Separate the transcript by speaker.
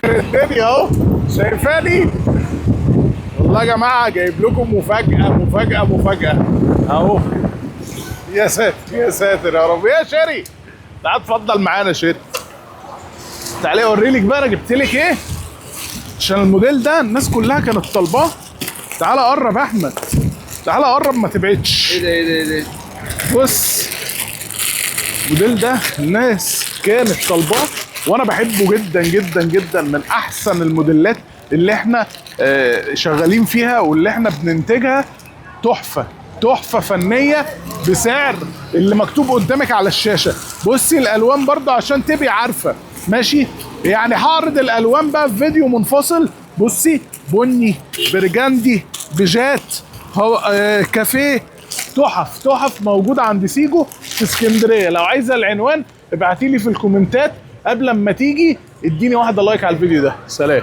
Speaker 1: الدنيا اهو، شايفاني؟ والله يا جماعه جايب لكم مفاجاه اهو. يا ساتر يا ساتر يا رب. يا شيري تعال اتفضل معانا شيري، تعالي اوريلك بقى انا جبت لك ايه، عشان الموديل ده الناس كلها كانت طالباه. تعالى قرب يا احمد، تعالى قرب ما تبعدش.
Speaker 2: ايه ده ايه ده ايه ده؟
Speaker 1: بص الموديل ده الناس كانت طالباه وانا بحبه جدا جدا جدا، من احسن الموديلات اللي احنا شغالين فيها واللي احنا بننتجها. تحفه تحفه فنيه بسعر اللي مكتوب قدامك على الشاشه. بصي الالوان برضه عشان تبقي عارفه، ماشي؟ يعني هعرض الالوان بقى في فيديو منفصل. بصي بني، برجندي، بيجات، كافيه، تحف تحف موجوده عند سيجو في اسكندريه. لو عايزه العنوان ابعتي لي في الكومنتات قبل ما تيجي. اديني واحده لايك على الفيديو ده. سلام.